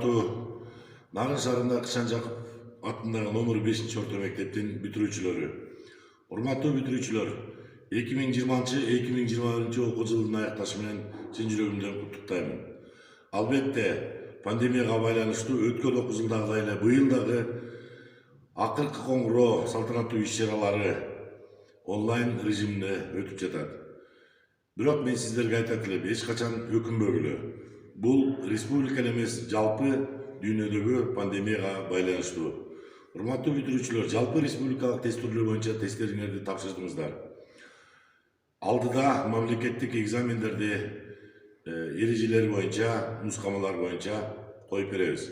урматтуу Нарын шаарында Кышан Жакып атындагы номер 5-орто мектептин бүтүрүүчүлөрү. Урматтуу бүтүрүүчүлөр, 2020-2021 окуу жылын аякташы менен чын жүрөгүмдөн куттуктаймын. Албетте, пандемияга байланыштуу өткөн окуу жылдагыдай эле быйыл дагы акыркы коңгуроо салтанаттуу иш-чаралары онлайн режимде өтүп жатат. Бирок мен сиздерге айтат элем, эч качан өкүнбөгүлө. Бул республика эмес, жалпы дүйнөдөгү пандемияга байланыштуу. Урматтуу бүтүрүүчүлөр, жалпы республикалык тест түрлөрү боюнча тесттериңерди тапшырдыңыздар. Алдыда мамлекеттик экзамендерди эрежелери боюнча, нускамалар боюнча коюп беребиз.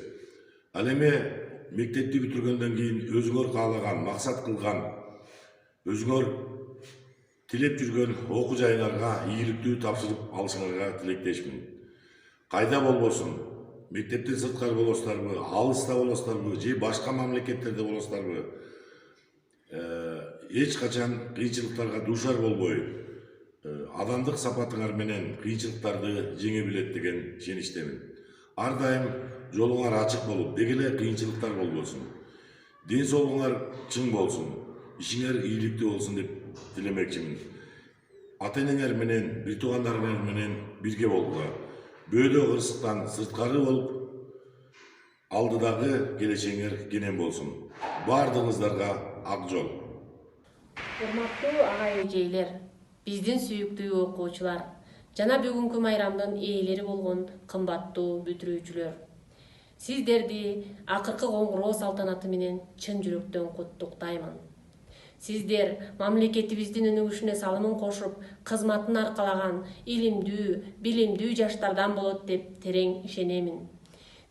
Ал эми мектепти бүтүргөндөн кийин өзүңөр каалаган, максат кылган, өзүңөр тилеп жүргөн окуу жайыңарга ийгиликтүү тапшырып алышыңарга тилектешмин. Кайда болбосун, мектептен сырткары болосуздарбы, алыста болосуздарбы, же башка мамлекеттерде болосуздарбы, эч качан кыйынчылыктарга дуушар болбой, адамдык сапатыңар менен кыйынчылыктарды жеңе билет деген ишеничтемин. Ар дайым жолуңар ачык болуп, деги эле кыйынчылыктар болбосун. Ден соолугуңар чың болсун, ишиңер ийгиликтүү болсун деп тилемекчимин. Ата-энеңер менен, бир туугандарыңар менен бирге болууга, бөөдө кырсыктан сырткары болуп, алдыдагы келечегиңер кенен болсун. Баардыгыңыздарга ак жол. Урматтуу ага-эжейлер, биздин сүйүктүү окуучулар жана бүгүнкү майрамдын ээлери болгон кымбаттуу бүтүрүүчүлөр. Сиздерди акыркы коңгуроо салтанаты менен чын жүрөктөн куттуктаймын. Сиздер мамлекетибиздин өнүгүшүнө салымын кошуп, кызматын аркалаган илимдүү, билимдүү жаштардан болот деп терең ишенемин.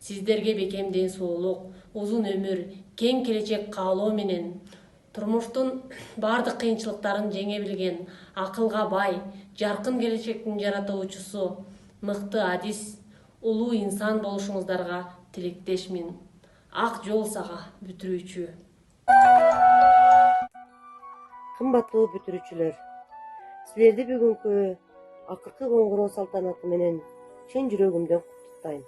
Сиздерге бекем ден соолук, узун өмүр, кең келечек каалоо менен турмуштун бардык кыйынчылыктарын жеңе билген, акылга бай, жаркын келечектин жаратуучусу, мыкты адис, улуу инсан болушуңуздарга тилектешмин. Ак жол сага, бүтүрүүчү. Кымбаттуу бүтүрүүчүлөр, силерди бүгүнкү акыркы коңгуроо салтанаты менен чын жүрөгүмдөн куттуктайм.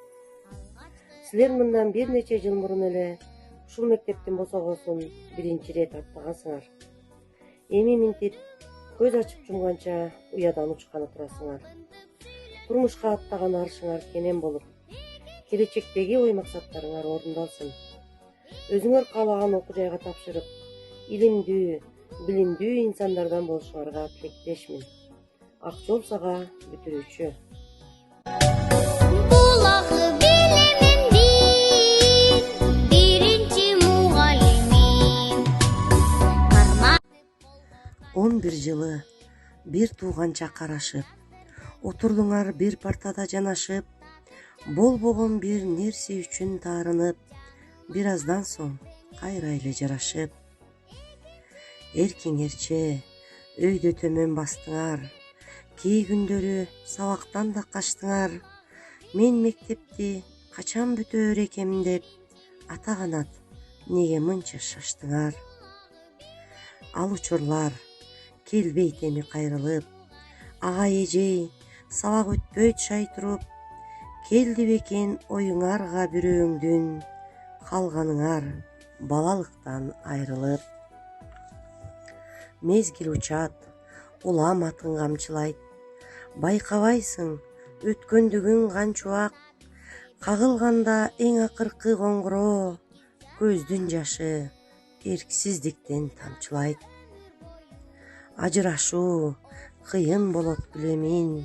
Силер мындан бир нече жыл мурун эле ушул мектептин босогосун биринчи ирет аттагансыңар. Эми минтип көз ачып жумганча уядан учканы турасыңар. Турмушка аттаган арышыңар кенен болуп, келечектеги ой максаттарыңар орундалсын. Өзүңөр каалаган окуу жайга тапшырып, илимдүү, билимдүү инсандардан болушуңарга тилектешмин. Ак жол сага, бүтүрүүчү. Булагы билимимдин биринчи мугалимим. 11 жылы бир тууганча карашып, отурдуңар бир партада жанашып, болбогон бир нерсе үчүн таарынып, бир аздан соң кайра эле жарашып. Эркиңерче өйдө төмөн бастыңар, кээ күндөрү сабактан да качтыңар. Мен мектепти качан бүтөөр экем деп, ата канат неге мынча шаштыңар? Ал учурлар келбейт эми кайрылып, ага эжей сабак өтпөйт шайтыруп, келди бекен оюңарга бирөөңдүн, калганыңар балалыктан айрылып. Мезгил учат, улам атың камчылайт, байкабайсың өткөндүгүң канчубак, кагылганда эң акыркы коңгуроо, көздүн жашы эрксиздиктен тамчылайт. Ажырашуу кыйын болот билемин,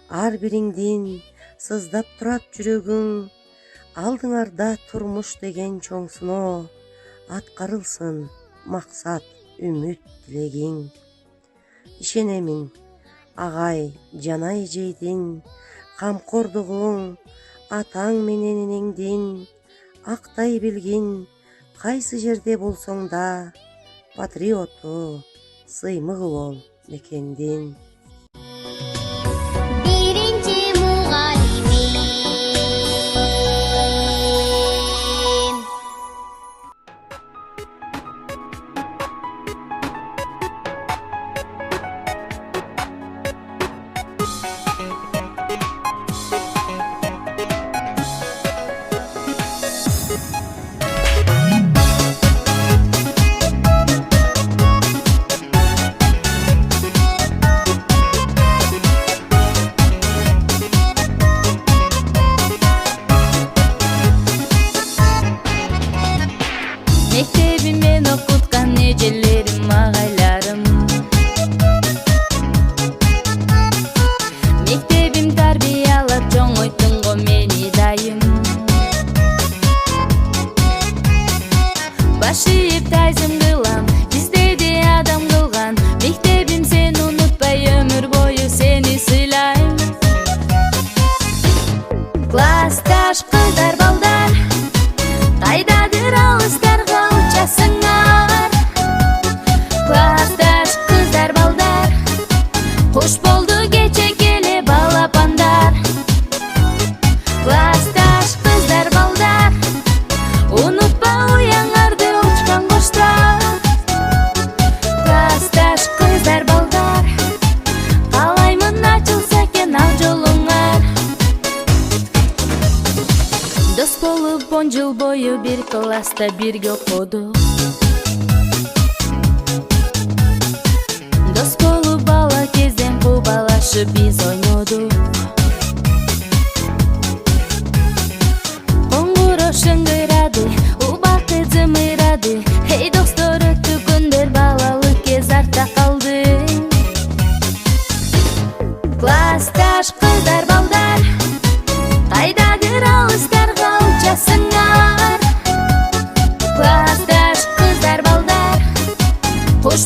ар бириңдин сыздап турат жүрөгүң, алдыңарда турмуш деген чоң сыноо, аткарылсын максат, үмүт, тилегиң. Ишенемин, агай жана эжейдин камкордугуң, атаң менен энеңдин, актай билгин, кайсы жерде болсоң да, патриоту, сыймыгы бол мекендин. Биринчи мугалимим. класста бирге окудук. Дос болуп бала кезден кубалашып биз ойнодук. Коңгуроо шыңгырады, убакыт зымырады. Эй достор, өттү күндөр, балалык кез артта калды. Классташ кыздар балдар, кайдагы алыстарга учасыңар. Классташ кыздар балдар, кош